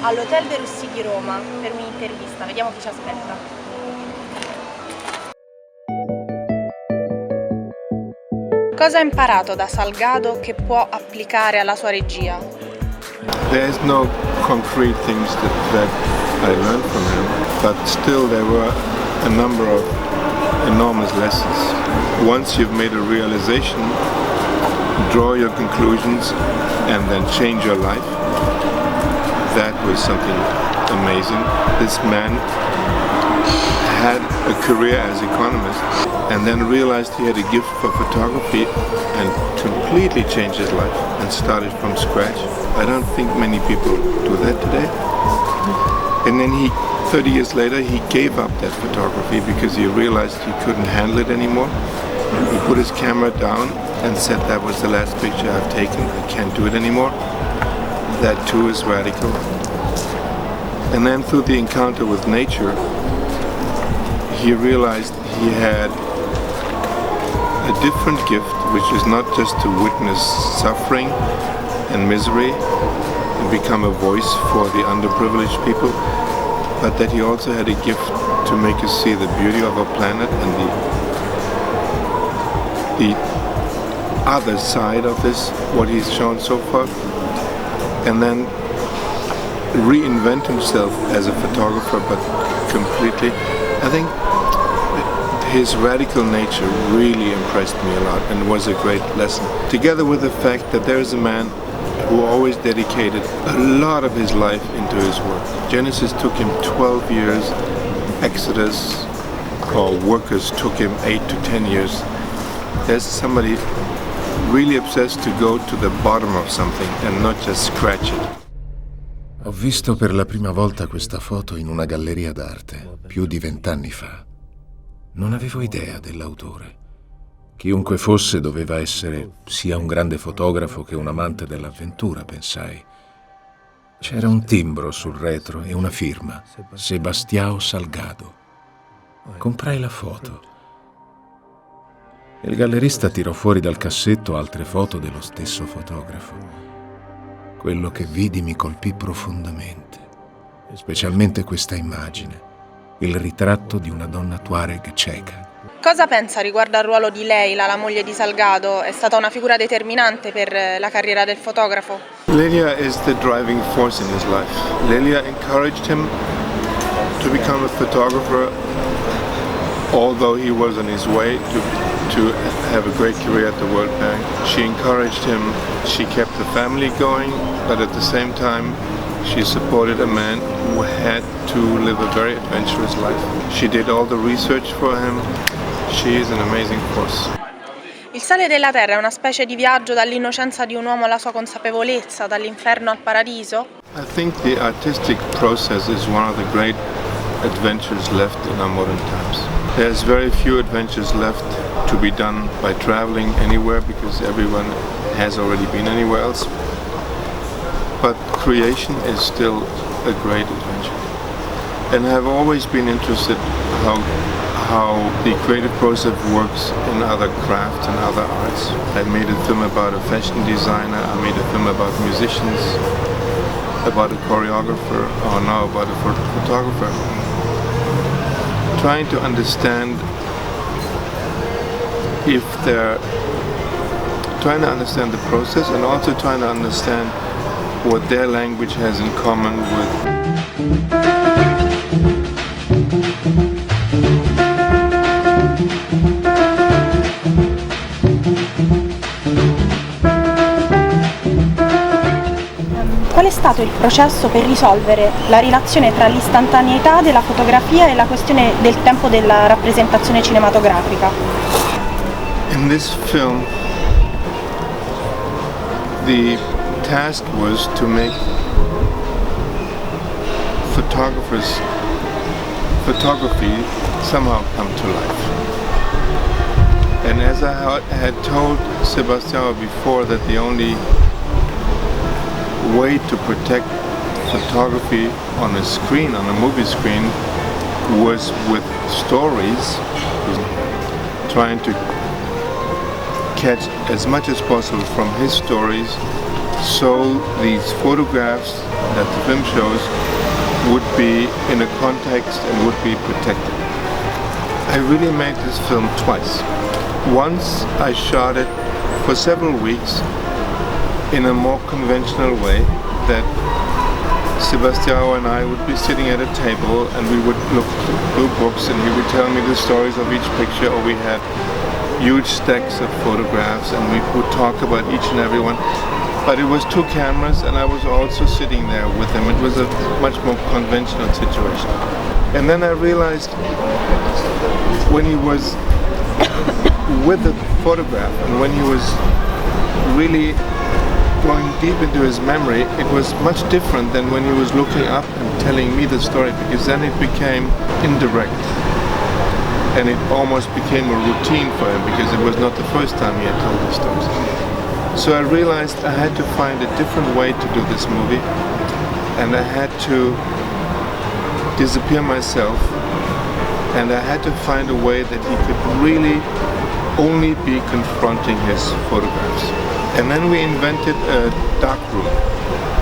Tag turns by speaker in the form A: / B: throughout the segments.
A: all'Hotel de Russie di Roma per un'intervista, vediamo chi ci aspetta. Cosa ha imparato da Salgado che può applicare alla sua regia?
B: There's no concrete things that I learned from him, but still there were a number of enormous lessons. Once you've made a realization, draw your conclusions and then change your life. That was something amazing. This man had a career as economist and then realized he had a gift for photography and completely changed his life and started from scratch. I don't think many people do that today. And then 30 years later, he gave up that photography because he realized he couldn't handle it anymore. He put his camera down and said, that was the last picture I've taken, I can't do it anymore. That too is radical. And then through the encounter with nature, he realized he had a different gift, which is not just to witness suffering and misery and become a voice for the underprivileged people, but that he also had a gift to make us see the beauty of our planet and the other side of this, what he's shown so far, and then reinvent himself as a photographer, but completely. I think his radical nature really impressed me a lot and was a great lesson. Together with the fact that there is a man who always dedicated a lot of his life into his work. Genesis took him 12 years, Exodus or Workers took him 8 to 10 years. There's somebody really obsessed to go to the bottom of something and not just scratch it.
C: Ho visto per la prima volta questa foto in una galleria d'arte, più di 20 anni fa. Non avevo idea dell'autore. Chiunque fosse doveva essere sia un grande fotografo che un amante dell'avventura, pensai. C'era un timbro sul retro e una firma, Sebastião Salgado. Comprai la foto. Il gallerista tirò fuori dal cassetto altre foto dello stesso fotografo. Quello che vidi mi colpì profondamente, specialmente questa immagine, il ritratto di una donna Tuareg cieca.
A: Cosa pensa riguardo al ruolo di Leila, la moglie di Salgado? È stata una figura determinante per la carriera del fotografo?
B: Leila is the driving force in his life. Leila encouraged him to become a photographer, although he was on his way to have a great career at the World Bank. She encouraged him, she kept the family going, but at the same time she supported a man who had to live a very adventurous life. She did all the research for him. She is an amazing force.
A: Il sale della terra è una specie di viaggio dall'innocenza di un uomo alla sua consapevolezza, dall'inferno al paradiso?
B: I think the artistic process is one of the great adventures left in our modern times. There's very few adventures left to be done by traveling anywhere because everyone has already been anywhere else. But creation is still a great adventure. And I've always been interested how the creative process works in other crafts and other arts. I made a film about a fashion designer, I made a film about musicians, about a choreographer, or now about a photographer. Trying to understand trying to understand the process and also trying to understand what their language has in common with.
A: Qual è stato il processo per risolvere la relazione tra l'istantaneità della fotografia e la questione del tempo della rappresentazione cinematografica?
B: In this film, the task was to make photography somehow come to life. And as I had told Sebastião before, that the only way to protect photography on a screen, on a movie screen, was with stories, trying to catch as much as possible from his stories So these photographs that the film shows would be in a context and would be protected. I really made this film twice. Once I shot it for several weeks in a more conventional way, that Sebastião and I would be sitting at a table and we would look through books and he would tell me the stories of each picture, or we had huge stacks of photographs and we would talk about each and every one. But it was two cameras and I was also sitting there with him. It was a much more conventional situation. And then I realized when he was with the photograph and when he was really going deep into his memory, it was much different than when he was looking up and telling me the story, because then it became indirect and it almost became a routine for him, because it was not the first time he had told the stories. So I realized I had to find a different way to do this movie, and I had to disappear myself, and I had to find a way that he could really only be confronting his photographs. And then we invented a dark room.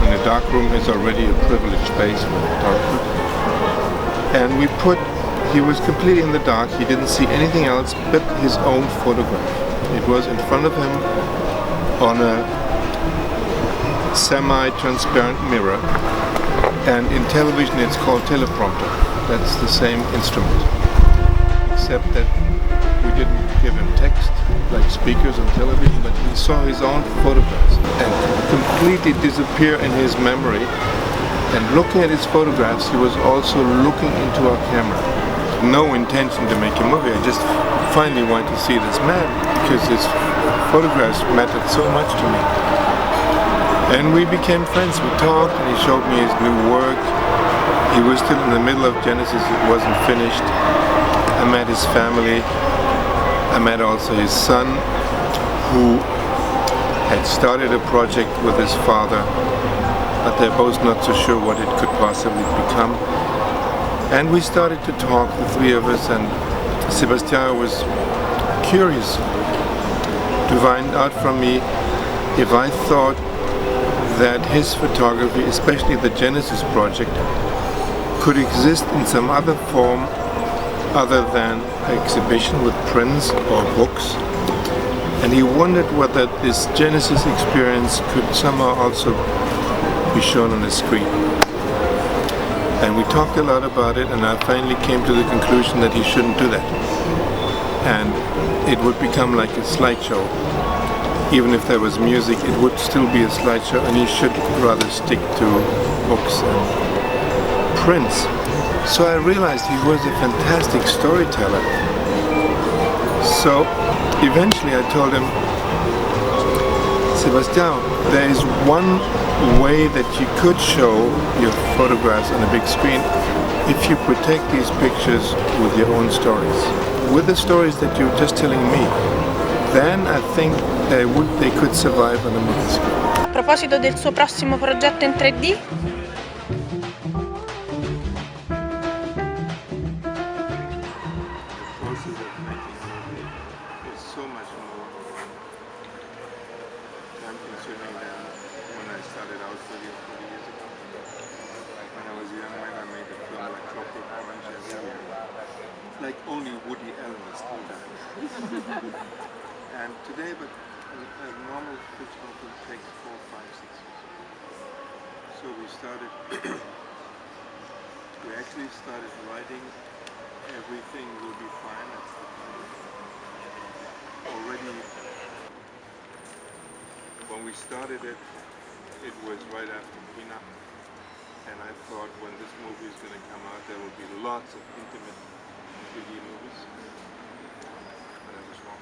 B: And a dark room is already a privileged space for photographers. And he was completely in the dark. He didn't see anything else but his own photograph. It was in front of him on a semi-transparent mirror. And in television it's called teleprompter. That's the same instrument. Except that we didn't give him text like speakers on television, but he saw his own photographs and completely disappear in his memory. And looking at his photographs, he was also looking into our camera. No intention to make a movie, I just finally wanted to see this man because his photographs mattered so much to me. And we became friends, we talked and he showed me his new work. He was still in the middle of Genesis, it wasn't finished. I met his family. I met also his son, who had started a project with his father, but they're both not so sure what it could possibly become. And we started to talk, the three of us, and Sebastião was curious to find out from me if I thought that his photography, especially the Genesis project, could exist in some other form other than exhibition with prints or books, and he wondered whether this Genesis experience could somehow also be shown on the screen. And we talked a lot about it, and I finally came to the conclusion that he shouldn't do that, and it would become like a slideshow. Even if there was music, it would still be a slideshow, and he should rather stick to books and prints. So I realized he was a fantastic storyteller. So eventually I told him, Sebastião, there is one way that you could show your photographs on a big screen if you protect these pictures with your own stories. With the stories that you're just telling me, then I think they could survive on a movie screen.
A: A proposito del suo prossimo progetto in 3D?
B: Like only Woody Allen is still that. And today, but a normal fictional film takes 4, 5, 6 years. So we actually started writing Everything Will Be Fine. That's the title. Already, when we started it, it was right after Cleanup. And I thought when this movie is going to come out, there will be lots of intimate 3D movies, but I was wrong.